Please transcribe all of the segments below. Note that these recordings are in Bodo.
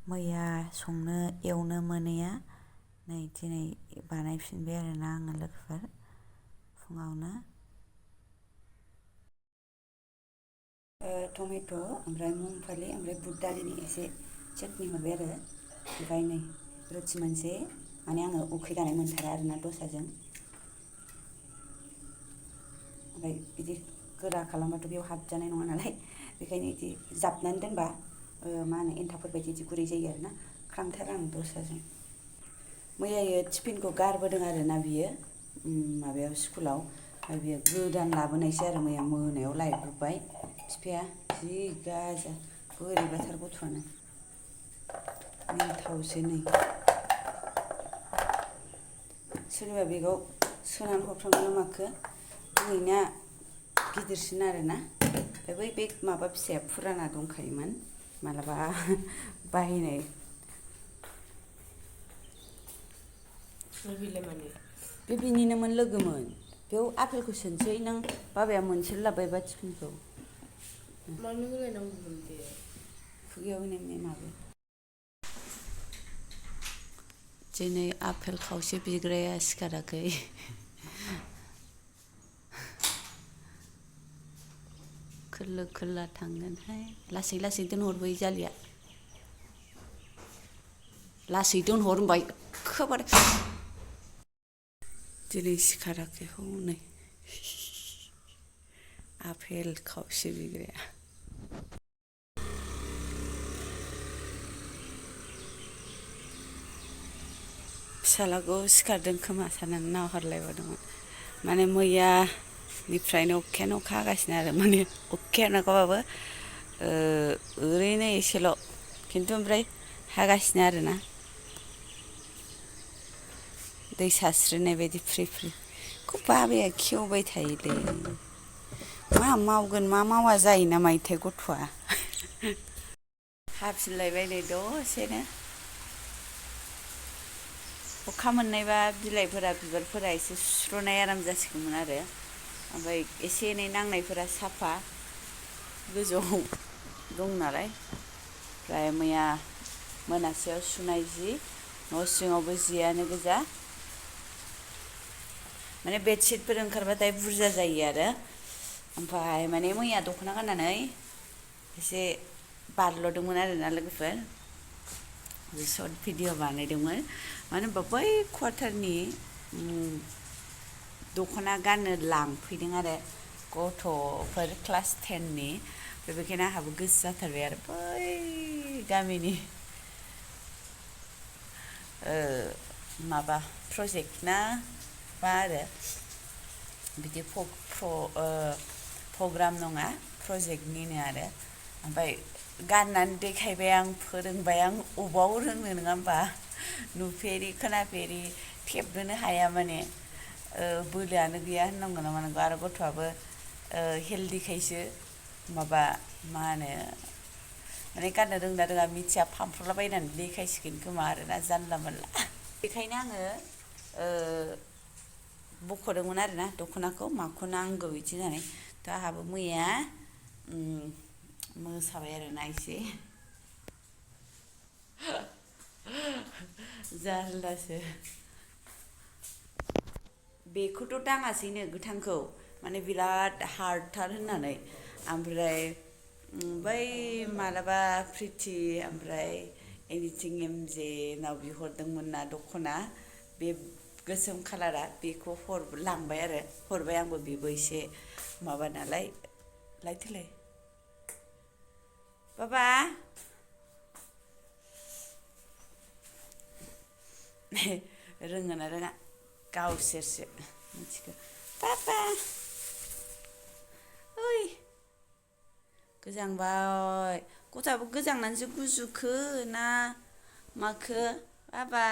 मैया संनो एवनो मोनैया नै दिनै बानायफिनबाय आरोना आङो लोगोफोर फुङावनो टमेट' ओमफ्राय मुंगफलि ओमफ्राय बुट दालिनि एसे चटनि हरबाय आरो ओमफ्राय नै रुटि मोनसे माने आङो उखैगानाय मोनथारा आरोना दसाजों ओमफ्राय बिदि गोरा खालामबाथ' बेयाव हाबजानाय नङा नालाय बेखायनो बिदि जाबनानै दोनबा मा होनो एन्थाबफोर बायदि बिदि गुरै जायो आरोना ख्रांथारा आं दसाजों मैयायो टिफिनखौ गारबोदों आरोना बियो माबायाव स्कुलाव ओमफ्राय बियो गोदान लाबोनायसो आरो मैया मोनायाव लायब्रबबाय बिफाया जि गाजा बोरैबाथार गथ'आनो मिनिथावसो नै सोरनिबा बेगाव सोनानै हरफ्रांदों ना माखो नैना गिदिरसिन आरोना ओमफ्राय बै बे माबा फिसाया फुराना दंखायोमोन मालाबा बाहायनाय बे बिनिनोमोन लोगोमोन बेयाव आपेलखौ सोनोसै नों बाबाया मोनसेल' लाबोबायबा टिफिनखौ मानो होलायनांगौमोन दे खुगायाव होनाय माबो दिनै आपेल खावसे बिग्राया सिखाराखै खोलो खोला थांगोनहाय लासै लासै दोनहरबोयो जालिया लासै दोनहर होनबाय एखेबारे दिनै सिखाराखै हनै आपेल खावसे बिग्राया फिसालाखौ सिखारदों खोमा साननानै नाहरलायबावदोंमोन माने मैयानिफ्रायनो अखायानो अखा हागासिनो आरो माने अखाया नागाबाबो ओरैनो एसेल' खिन्थु ओमफ्राय हागासिनो आरोना दै सास्रिनाय बायदि फ्रि फ्रि खौ बाबाया खेवबाय थायोलै मा मावगोन मा मावा जायो ना मायोथाय गथ'आ हाफिनलायबाय नै दसेनो अखा मोननायबा बिलाइफोरा बिबारफोरा एसे सुस्र'नाय आराम जासिगौमोन आरो ओमफ्राय एसे एनै नांनायफोरा साफा गोजौआव दं नालाय ओमफ्राय मैया मोनासेयाव सुनाय जि न' सिङावबो जियानो गोजा माने बेडशिटफोर ओंखारबाथाय बुरजा जायो आरो ओमफ्राय माने मैया दख'ना गाननानै एसे बारल'दोंमोन आरोना लोगोफोर सर्ट भिडिअ बानायदोंमोन मानो होनबा बै कवाटारनि दख'ना गाननो लांफैदों आरो गथ'फोर क्लास 10नि बेखायनो आंहाबो गोसो जाथारबाय आरो बै गामिनि माबा प्रजेक्ट ना मा आरो बिदि प्रग्राम नङा प्रजेक्टनिनो आरो ओमफ्राय गाननानै देखायबाय आं फोरोंबाय आं अबाव रोंनो नङा होमबा नुफेरि खोनाफेरि थेबनोनो हाया माने बोलोआनो गैया होननांगौ ना मानांगौ आरो गथ'आबो हेल्दिखायसो माबा मा होनो माने गाननो रोंना रोङा मिथिया फानफ्रलाबायनानै देखायसिगोन खोमा आरोना जानला मोनला बेखायनो आङो बख'दोंमोन आरोना दख'नाखौ माखौ नांगौ बिदि होननानै थ' आंहाबो मैया मोसाबाय आरोना एसे जारलासो बेखौथ' दाङासैनो गोथांखौ माने बिराद हार्डथार होननानै ओमफ्राय बै मालाबा प्रिथि ओमफ्राय एनिथिं एमजे नाव बिहरदोंमोन ना दख'ना बे गोसोम खालारा बेखौ लांबाय आरो हरबाय आंबो बेबो एसे माबा नालाय लायथोलाय बाबा रोङोना रोङा गावसोरसो मिथिगौ बाबा ओइ गोजांबाय गथ'आबो गोजांनानैसो गुजुखो ना माखो बाबा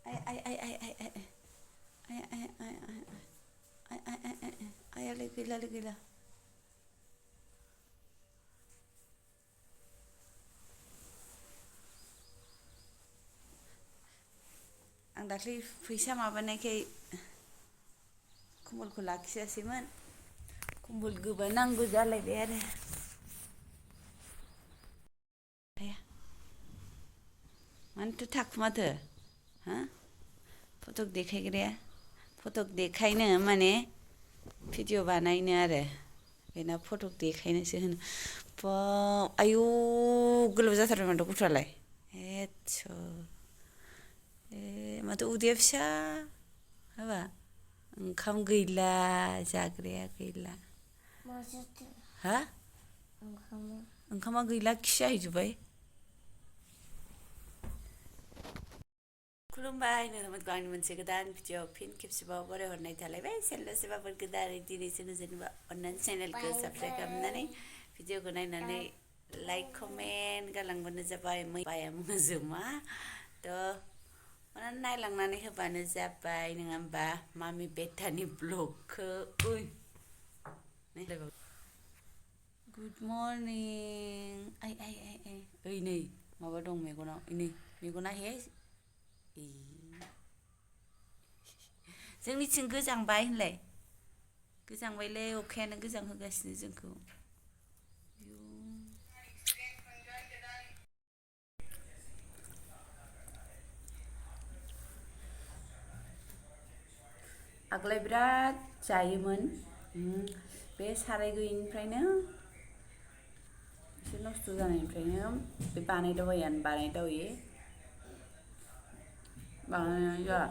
आइ आइ आइ आइ आइ आइ आइ आइ आइ आइ आइ आइ आइ आइयालाय गैलालै गैला आं दाख्लै फैसा माबानायखाय कम्बलखौ लाखियासैमोन कम्बल गोबा नांगौ जालायबाय आरो मानोथो थाखुमाथो हा फटक देखायग्राया फटक देखायनो माने भिडिअ बानायनो आरो बेना फटक देखायनोसो होनो आयौ गोलाव जाथारबाय माथो गथ'आलाय एथ' माथो उदैया फिसा हाबा ओंखाम गैला जाग्राया गैला हा ओंखामा गैला खि जाहैजोब्बाय खुलुमबाय नोंथांमोनखौ आंनि मोनसे गोदान भिडिअ फिन खेबसेबाव बरायहरनाय थालायबाय चेनेलाव सोरबाफोर गोदानै दिनैसो नुजेनोबा अननानै चेनेलखौ साबस्क्राइब खालामनानै भिडिअखौ नायनानै लाइक कमेन्ट गालांबानो जाबाय बाया मोजोमा थ' अननानै नायलांनानै होबानो जाबाय नङा होमबा मामि बेटानि ब्लगखौ गुड मर्निं ओइ नै माबा दं मेगनाव नै मेगना हे जोंनिथिं गोजांबाय होनलाय गोजांबायलै अखायानो गोजां होगासिनो जोंखौ आगोलाय बिराद जायोमोन बे साराय गैयिनिफ्रायनो एसे नस्थ' जानायनिफ्रायनो बे बानायदावयो बानायनाय जाया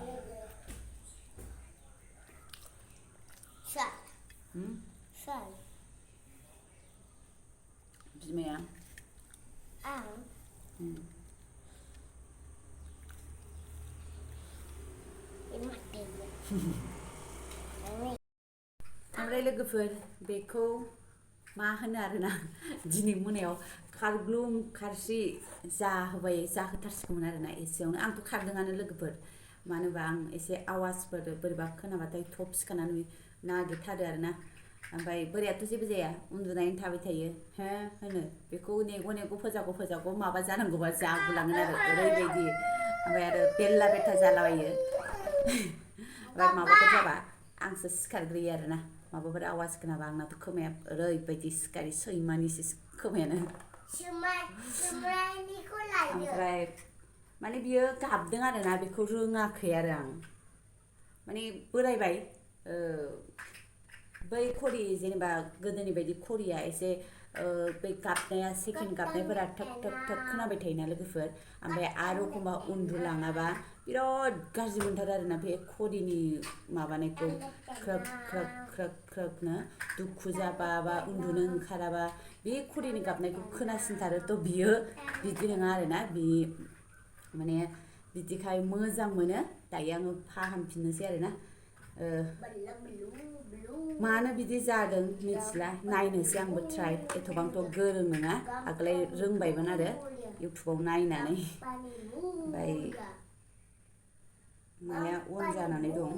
बिमाया ओमफ्राय लोगोफोर बेखौ मा होनो आरोना दिनै मोनायाव खारग्लुं खारस्रि जाहोथारसिगौमोन आरोना एसेयावनो आंथ' खारदोंआनो लोगोफोर मानो होनबा आं एसे आवाजफोर बोरैबा खोनाबाथाय थब सिखारनानै नागिरथारो आरोना ओमफ्राय बोरायाथ' जेबो जाया उन्दुनानै थाबाय थायो हो होनो बेखौ नेग' फोजाग' माबा जानांगौबा जागुलाङो आरो ओरैबायदि ओमफ्राय आरो बेल्ला बेथा जालाबायो ओमफ्राय माबाफोर जाबा आंसो सिखारग्रोयो आरोना माबाफोर आवाज खोनाबा आंनाथ' खोमाया ओरैबायदि सिखारि सैमानिसो खोमायानो ओमफ्राय माने बियो गाबदों आरोना बेखौ रोङाखै आरो आं माने बोरायबाय बै घरि जेनेबा गोदोनि बायदि घरिया एसे बै गाबनाया सेकेन्ड गाबनायफोरा थक खोनाबाय थायोना लोगोफोर ओमफ्राय आरो एखमबा उन्दुलाङाबा बिराद गाज्रि मोनथारो आरोना बे घरिनि माबानायखौ ख्रोब दुखु जाबा बा उन्दुनो ओंखाराबा बे घरिनि गाबनायखौ खोनासिनथारो थ' बियो बिदि नङा आरोना बि माने बिदिखाय मोजां मोनो दायो आङो फाहामफिननोसै आरोना मानो बिदि जादों मिथिला नायनोसै आंबो ट्राइ एथ'बांथ' गोरों नङा आगोलाय रोंबायमोन आरो इउटुबाव नायनानै ओमफ्राय माया अन जानानै दं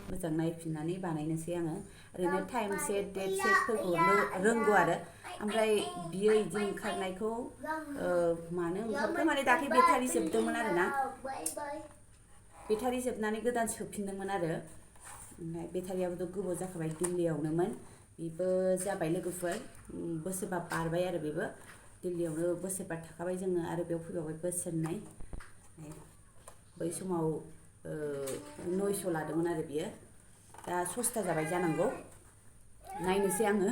मोजां नायफिननानै बानायनोसै आङो ओरैनो टाइम सेट डेट सेटफोरखौ रोंगौ आरो ओमफ्राय बियो इदि ओंखारनायखौ मानो ओंखारखो माने दाख्लै बेटारि जोबदोंमोन आरोना बेटारि जोबनानै गोदान सोफिनदोंमोन आरो ओमफ्राय बेटारियाबोथ' गोबाव जाखाबाय दिल्लीयावनोमोन बेबो जाबाय लोगोफोर बोसोरबा बारबाय आरो बेबो दिल्लीयावनो बोसोरबा थाखाबाय जोङो आरो बेयाव फैबावबाय बोसोरनै बै समाव 900 लादोंमोन आरो बियो दा सस्ता जाबाय जानांगौ नायनोसै आङो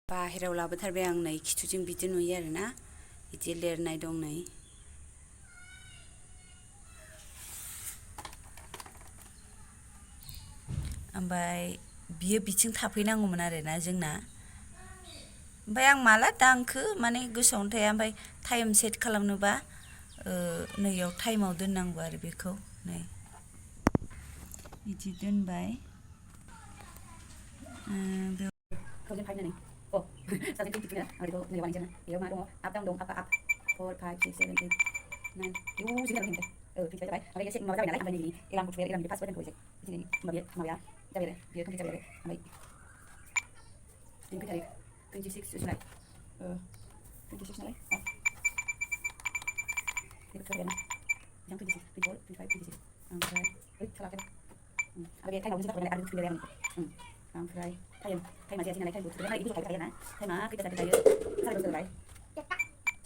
बाहेरायाव लाबोथारबाय आं नै खिथुजों बिदि नुयो आरोना बिदि लिरनाय दं नै ओमफ्राय बियो बिथिं थाफैनांगौमोन आरोना जोंना ओमफ्राय आं माला दांखो माने गोसोआवनो थाया ओमफ्राय टाइम सेट खालामनोबा नैयाव टाइमाव दोननांगौ आरो बेखौ नै बिदि दोनबाय ओमफ्राय टाइमा जायासै नालाय टाइमखौ टाइमा खैथा जादों दायो 12:30 जाबाय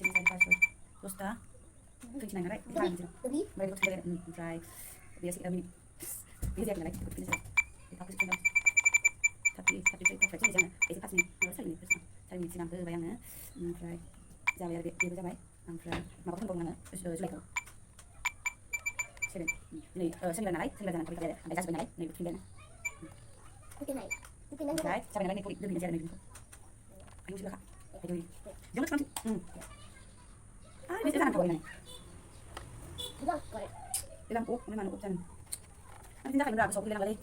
5:00 दसथा 29 नालाय ओमफ्राय बेखौ थुबाय ओमफ्राय बेयो बेयो जायाखै नालाय बेखौ थुफिननोसै थाबथाब जोङो एसे फासनि सारिनि सिगां होबाय आङो ओमफ्राय जाबाय आरो बेबो जाबाय ओमफ्राय माबा खालामबावो आङो जुलाइखौ दिनै शनिबार नालाय शनिबार जानानै थाबाय आरो ओमफ्राय जाजोब्बाय नालाय नैबे थुफिनबाय ओमफ्राय जाबाय नालाय नैखौ दोनहैनोसै आरो नैबेखौ आयौ सिलखा जोंनो थुखानोसै बेसे जानानै थाबाय माने Ilang po, may manukot dyan. Ano din kayo, grabe, sobrang lang galay.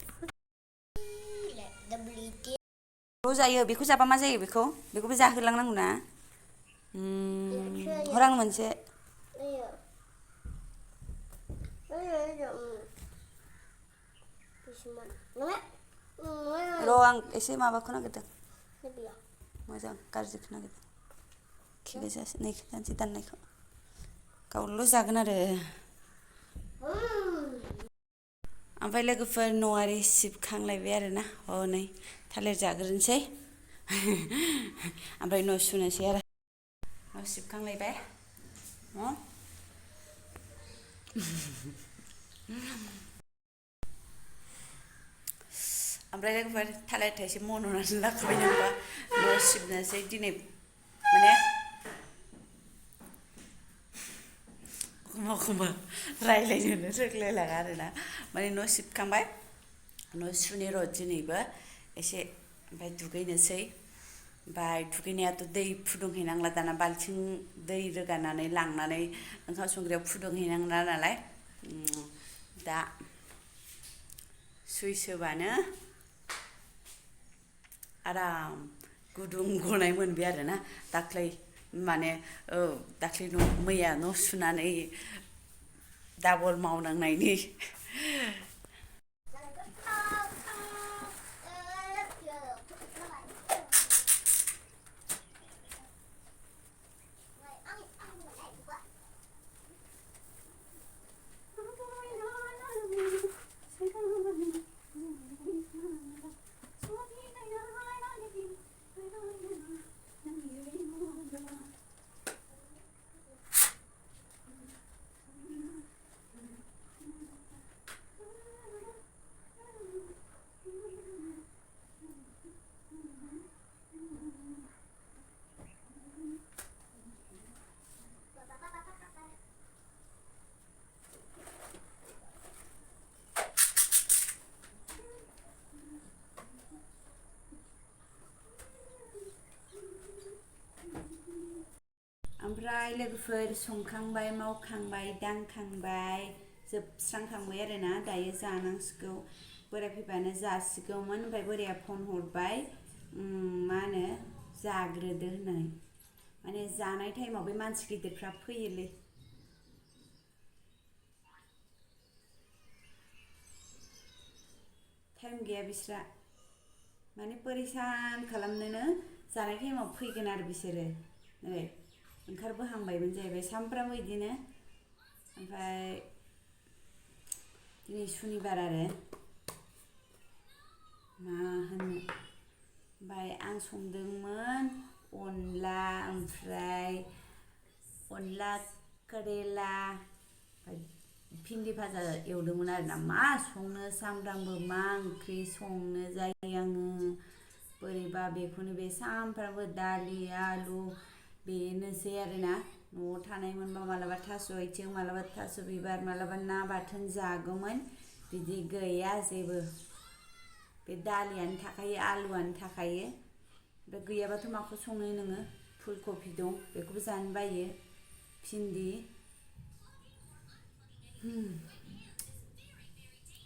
जायो बेखौ जाबा मा जायो बेखौबो जाहोलांनांगौ ना हरां मोनसे र' आं एसे माबाखौ नागिरदों मोजां गाज्रिखौ नागिरदों खिगोजासे जानसै दाननायखौ गावल' जागोन आरो ओमफ्राय लोगोफोर न'आरि सिबखांलायबाय आरोना हनै थालिर जाग्रोनोसै ओमफ्राय न' सुनोसै आरो न' सिबखांलायबाय ओमफ्राय लोगोफोर थालिर थाइसे मन'नानै लाखाबाय नोंबा न' सिबनोसै दिनै माने एखमबा रायज्लायनोनो रोंलायलाङा आरोना माने न' सिबखांबाय न' सुनि र' दिनैबो एसे ओमफ्राय दुगैनोसै ओमफ्राय दुगैनायाथ' दै फुदुंहैनांला दाना बाल्थिं दै रोगानानै लांनानै ओंखाम संग्रायाव फुदुंहैनांला नालाय दा सुइस होबानो आराम गुदुं गनाय मोनबाय आरोना दाख्लै माने दाख्लै मैया न' सुनानै डाबल मावनांनायनि ओमफ्राय लोगोफोर संखांबाय मावखांबाय दांखांबाय जोबस्रांखांबाय आरोना दायो जानांसिगौ बोराय फैबानो जासिगौमोन ओमफ्राय बोराया फन हरबाय मा होनो जाग्रोदो होननानै माने जानाय टाइमाव बे मानसि गिदिरफ्रा फैयोलै टाइम गैया बिस्रा माने परेसान खालामनोनो जानाय टाइमाव फैगोन आरो बिसोरो नै ओंखारबोहांबायमोन जाहैबाय सामफ्रामबो बिदिनो ओमफ्राय दिनै सुनिबार आरो मा होनो ओमफ्राय आं संदोंमोन अनला ओमफ्राय अनला करेला भिन्दि भाजा एवदोंमोन आरोना मा संनो सामफ्रामबो मा ओंख्रि संनो जायो आङो बोरैबा बेखौनो बे सामफ्रामबो दालि आलु बेनोसै आरोना न'आव थानाय मोनबा मालाबा थास' आथिं मालाबा थास' बिबार मालाबा ना बाथोन जागौमोन बिदि गैया जेबो बे दालियानो थाखायो आलुआनो थाखायो ओमफ्राय गैयाबाथ' माखौ संनो नोङो फुलकबि दं बेखौबो जानो बायो भिन्दि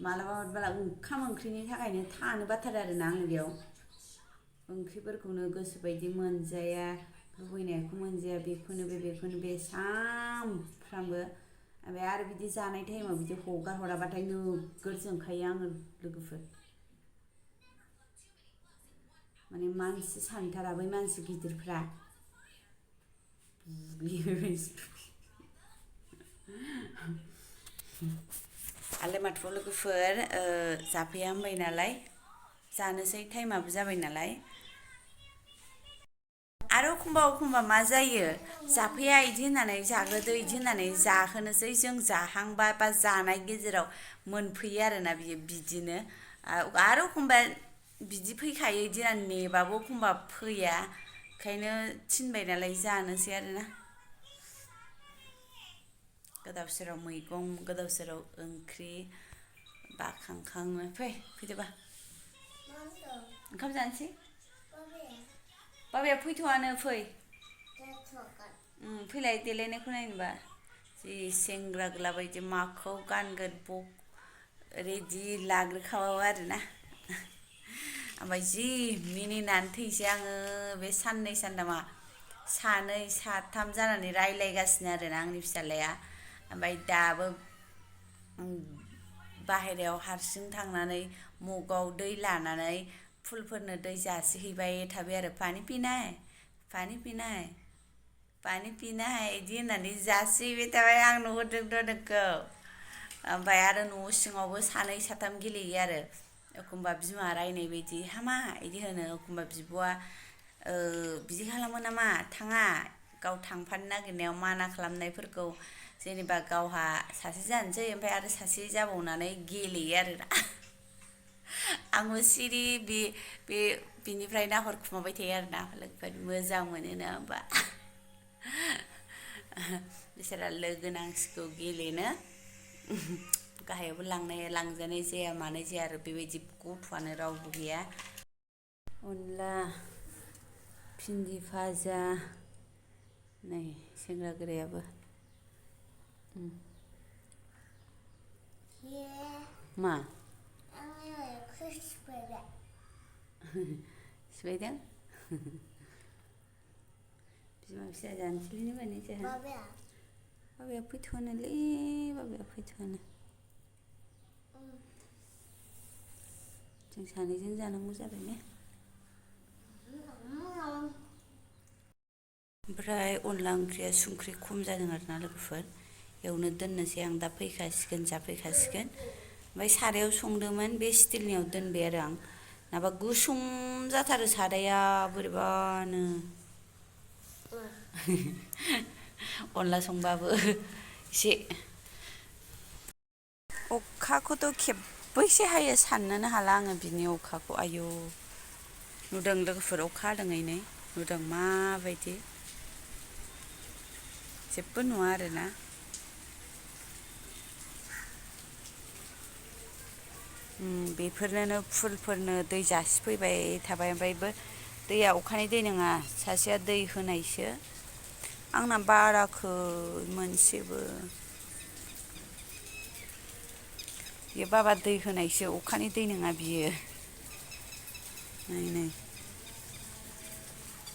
मालाबा मालाबा ओंखाम ओंख्रिनि थाखायनो थानो बाथारो आरोना आङो बेयाव ओंख्रिफोरखौनो गोसोबायदि मोनजाया लुबैनायखौ मोनजाया बेखौनो बे सामफ्रामबो ओमफ्राय आरो बिदि जानाय टाइमाव बिदि हगार हराबाथाय नोगोर जोंखायो आङो लोगोफोर माने मानसि सानथारा बै मानसि गिदिरफ्रा आलाय माथो लोगोफोर जाफैया होनबाय नालाय जानोसै टाइमाबो जाबाय नालाय आरो एखमबा मा जायो जाफैया इदि होननानै जाग्रोदो इदि होननानै जाहोनोसै जों जाहांबा बा जानाय गेजेराव मोनफैयो आरोना बियो बिदिनो आरो एखमबा बिदि फैखायो इदि होननानै नेबाबो एखमबा फैया ओंखायनो थिनबाय नालाय जानोसै आरोना गोदाव सोराव मैगं गोदाव सोराव ओंख्रि बाखांखाङो फैदोबा ओंखाम जानोसै बाबाया फैथ'आनो फै फैलाय देलायनायखौ नायनोबा जि सेंग्रा गोलाबायदि माखौ गानगोन रेडि लाग्रोखाबावो आरोना ओमफ्राय जि मिनिनानै थैसै आङो बे साननै सानथामा सानै साथाम जानानै रायलायगासिनो आरोना आंनि फिसाज्लाया ओमफ्राय दाबो बाहेरायाव हारसिं थांनानै मगाव दै लानानै फुलफोरनो दै जासिहैबाय थाबाय आरो पानि पिनाय पानि पिनाय पानि पिनाय इदि होननानै जासिहैबाय थाबाय आं नुहुरदोंथ' नोंखौ ओमफ्राय आरो न' सिङावबो सानै साथाम गेलेयो आरो एखमबा बिमा रायनाय बायदि हामा इदि होनो एखमबा बिब'आ बिदि खालामो नामा थाङा गाव थांफानो नागिरनायाव माना खालामनायफोरखौ जेनेबा गावहा सासे जानोसै ओमफ्राय आरो सासे जाबावनानै गेलेयो आरोना आंबो सिरि बिनिफ्राय नाहरखुमाबाय थायो आरोना लोगोफोर मोजां मोनोना होमबा बिसोरा लोगो नांसिगौ गेलेनो गाहायावबो लांजानाय जाया मानाय जाया आरो बेबायदि गथ'आनो रावबो गैया अनला भिन्दि भाजा नै सेंग्रा गोरायाबो मा सिबायदों बिमा फिसा जानोसैलै माने जोंहा बाबाया फैथ'वानोलै बाबाया फैथ'वानो जों सानैजों जानांगौ जाबाय ने ओमफ्राय अनला ओंख्रिया संख्रि खम जादों आरोना लोगोफोर एवनो दोननोसै आं दा फैखासिगोन जाफैखासिगोन ओमफ्राय सारायाव संदोंमोन बे स्टिलनियाव दोनबाय आरो आं माबा गुसुं जाथारो साराया बोरैबानो अनला संबाबो एसे अखाखौथ' खेब्बैसो हायो साननोनो हाला आङो बिनि अखाखौ आयौ नुदों लोगोफोर अखा हादोंनै नुदों माबायदि जेबो नुवा आरोना बेफोरनो फुलफोरनो दै जासिफैबाय थाबाय ओमफ्रायबो दैया अखानि दै नङा सासेया दै होनायसो आंना बाराखै मोनसेबो बियो बाबा दै होनायसो अखानि दै नङा बियो नै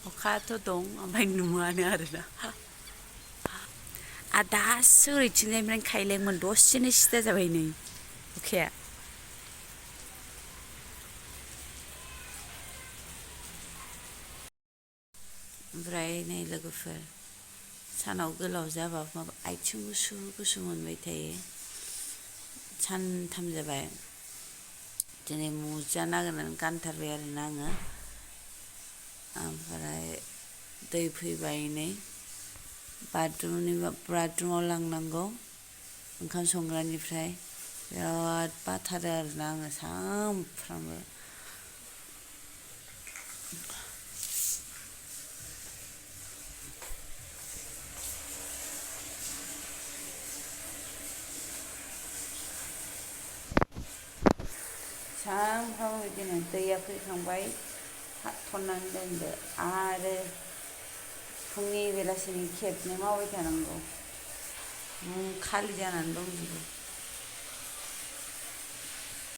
अखाथ' दं ओमफ्राय नुवानो आरोना दासो ओरैथिंजायनिफ्राय खायलेंमोन दसेनो सिदा जाबाय नै अखाया ओमफ्राय नै लोगोफोर सानाव गोलाव जाबा माबा आथिं गुसु गुसु मोनबाय थायो सानथाम जाबाय दिनै मुजा नागिरनानै गानथारबाय आरोना आङो ओमफ्राय दै फैबाय नै बाथरुमाव लांनांगौ ओंखाम संग्रानिफ्राय बिराद बाथारो आरोना आङो सानफ्रामबो सानफ्रामबो बिदिनो दैया फैखांबाय थाथ'नानै दोनदो आरो फुंनि बेलासिनि खेबनै मावबाय थानांगौ खालि जानानै दंजोबो